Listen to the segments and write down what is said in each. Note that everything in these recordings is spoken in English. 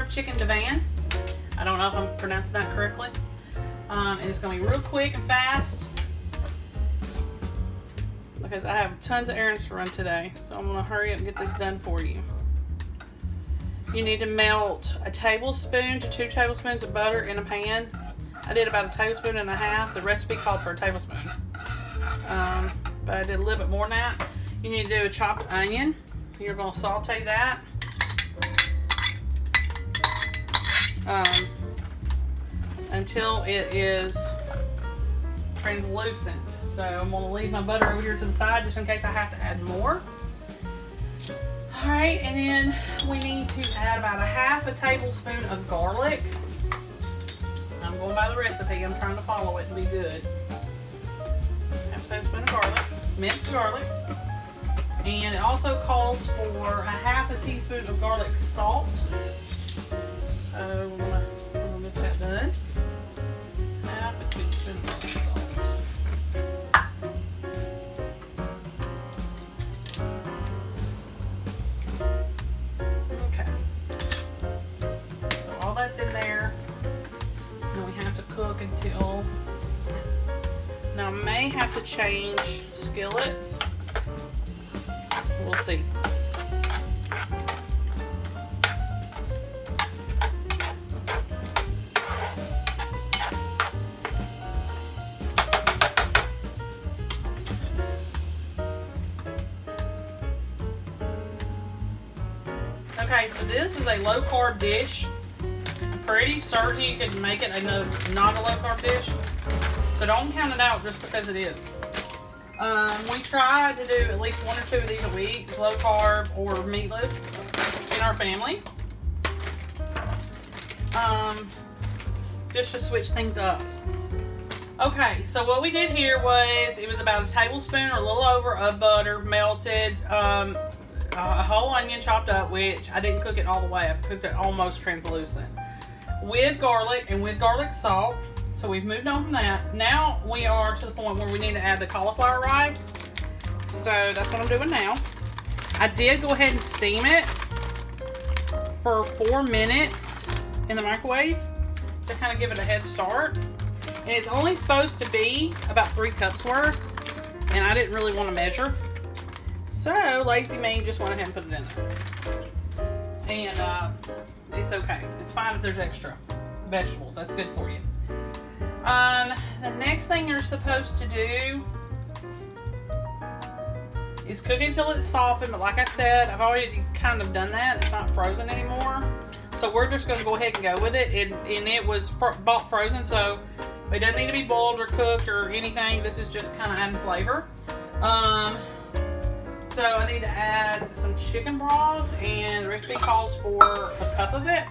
chicken Divan. I don't know if I'm pronouncing that correctly. And it's going to be real quick and fast because I have tons of errands to run today. So I'm going to hurry up and get this done for you. You need to melt a tablespoon to 2 tablespoons of butter in a pan. I did about 1.5 tablespoons. The recipe called for a tablespoon. But I did a little bit more than that. You need to do a chopped onion. You're going to saute that. Until it is translucent. So I'm going to leave my butter over here to the side just in case I have to add more. Alright, and then we need to add about 1/2 tablespoon of garlic. I'm going by the recipe. I'm trying to follow it and be good. 1/2 tablespoon of garlic, minced garlic. And it also calls for 1/2 teaspoon of garlic salt. So we're going to get that done. 1/2 teaspoon of garlic salt. Okay. So all that's in there. And we have to cook until... Now I may have to change skillets. We'll see. Okay, so this is a low carb dish. I'm pretty certain you can make it not a low carb dish. So don't count it out just because it is. We try to do at least 1 or 2 of these a week, low carb or meatless in our family. Just to switch things up. Okay, so what we did here was, it was about 1 tablespoon or a little over of butter, melted, a whole onion chopped up, which I didn't cook it all the way. I cooked it almost translucent. With garlic and with garlic salt. So we've moved on from that. Now we are to the point where we need to add the cauliflower rice. So that's what I'm doing now. I did go ahead and steam it for 4 minutes in the microwave to kind of give it a head start. And it's only supposed to be about 3 cups worth. And I didn't really want to measure. So lazy me, just went ahead and put it in there. And it's okay. It's fine if there's extra vegetables. That's good for you. The next thing you're supposed to do is cook until it's softened, but like I said, I've already kind of done that. It's not frozen anymore. So we're just going to go ahead and go with it. And it was bought frozen, so it doesn't need to be boiled or cooked or anything. This is just kind of adding flavor. So I need to add some chicken broth, and the recipe calls for 1 cup of it.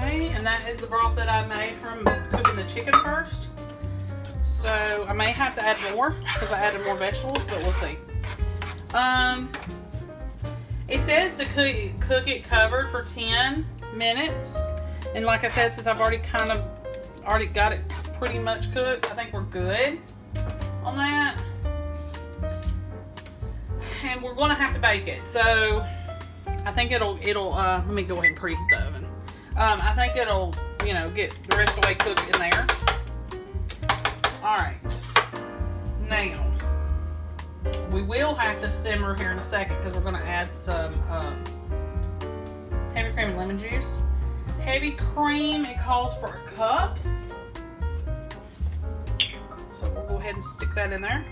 Okay, and that is the broth that I made from cooking the chicken first. So I may have to add more because I added more vegetables, but we'll see. It says to cook it covered for 10 minutes. And like I said, since I've already got it pretty much cooked, I think we're good on that. And we're going to have to bake it. So I think it'll let me go ahead and preheat the oven. I think it'll, get the rest of the way cooked in there. Alright. Now, we will have to simmer here in a second because we're going to add some heavy cream and lemon juice. Heavy cream, it calls for 1 cup. So we'll go ahead and stick that in there.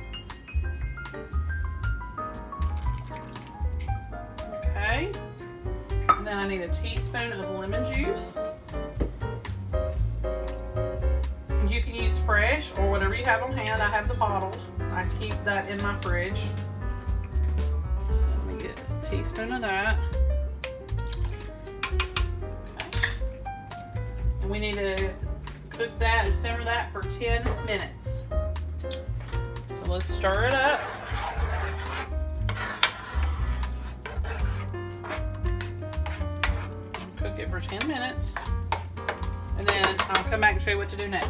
Okay. And then I need a teaspoon of lemon juice. You can use fresh or whatever you have on hand. I have the bottled. I keep that in my fridge. So let me get a teaspoon of that. Okay. And we need to cook that and simmer that for 10 minutes. So let's stir it up. Cook it for 10 minutes. And then I'll come back and show you what to do next.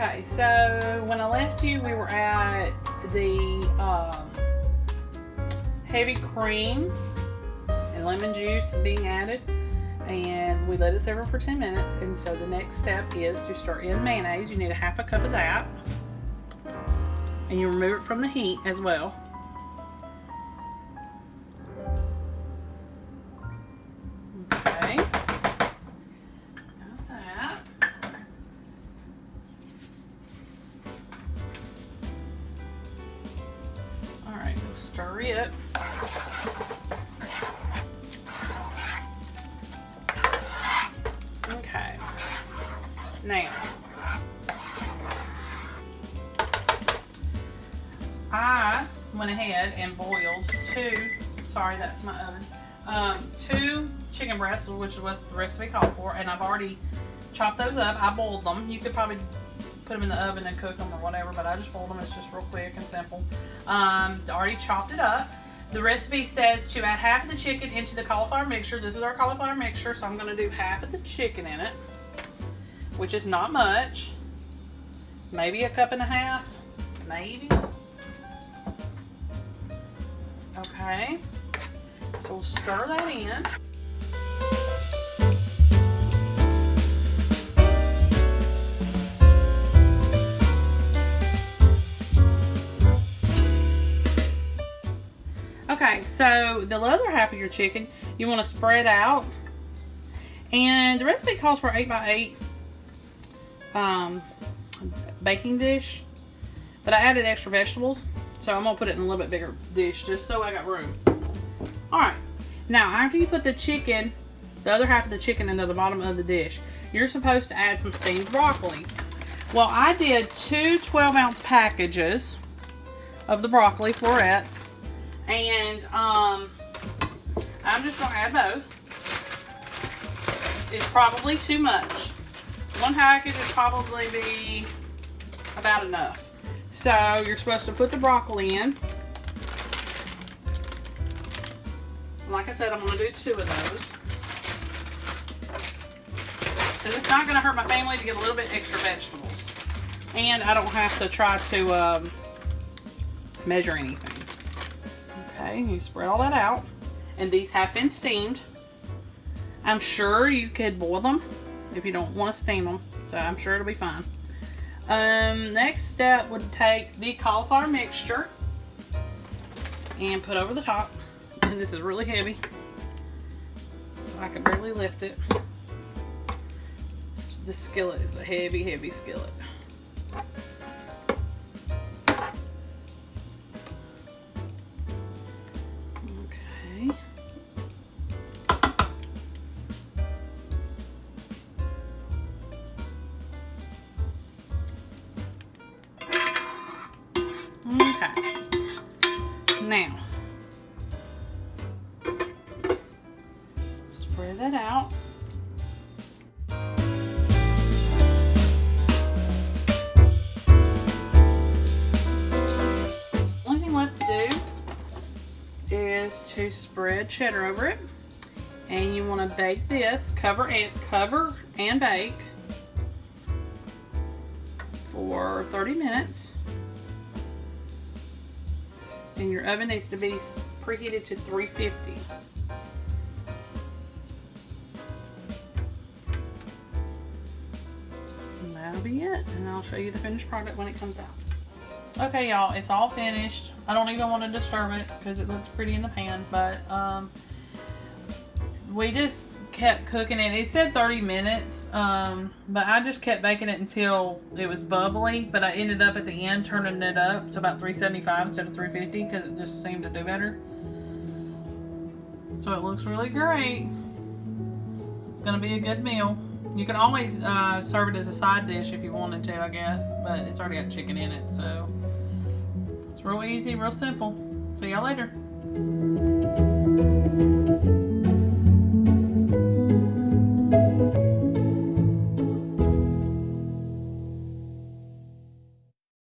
Okay, so when I left you, we were at the heavy cream and lemon juice being added, and we let it simmer for 10 minutes. And so the next step is to stir in mayonnaise. You need a half a cup of that, and you remove it from the heat as well. Okay, got that. All right, let's stir it. Okay, now I went ahead and boiled that's my oven, 2 chicken breasts, which is what the recipe called for, and I've already chopped those up. I boiled them. You could probably put them in the oven and cook them or whatever, but I just boiled them. It's just real quick and simple. Already chopped it up. The recipe says to add half of the chicken into the cauliflower mixture. This is our cauliflower mixture, so I'm going to do half of the chicken in it, which is not much. Maybe a cup and a half, maybe. Okay, so we'll stir that in. Okay, so the other half of your chicken, you want to spread out. And the recipe calls for 8x8 baking dish. But I added extra vegetables, so I'm going to put it in a little bit bigger dish just so I got room. Alright, now after you put the chicken, the other half of the chicken into the bottom of the dish, you're supposed to add some steamed broccoli. Well, I did 2 12-ounce packages of the broccoli florets. And I'm just going to add both. It's probably too much. 1 package would probably be about enough. So you're supposed to put the broccoli in. Like I said, I'm going to do 2 of those. Because it's not going to hurt my family to get a little bit extra vegetables. And I don't have to try to measure anything. Okay, you spread all that out. And these have been steamed. I'm sure you could boil them if you don't want to steam them. So I'm sure it'll be fine. Next step would take the cauliflower mixture and put over the top. And this is really heavy, so I can barely lift it. The skillet is a heavy, heavy skillet. Okay. Okay. Now, spread that out. Only thing left to do is to spread cheddar over it, and you want to bake this, cover and bake for 30 minutes. And your oven needs to be preheated to 350. And that'll be it. And I'll show you the finished product when it comes out. Okay, y'all, it's all finished. I don't even want to disturb it because it looks pretty in the pan. But we just kept cooking it. It said 30 minutes, but I just kept baking it until it was bubbly. But I ended up at the end turning it up to about 375 instead of 350 because it just seemed to do better. So it looks really great. It's gonna be a good meal. You can always serve it as a side dish if you wanted to, I guess, but it's already got chicken in it, so it's real easy, real simple. See y'all later.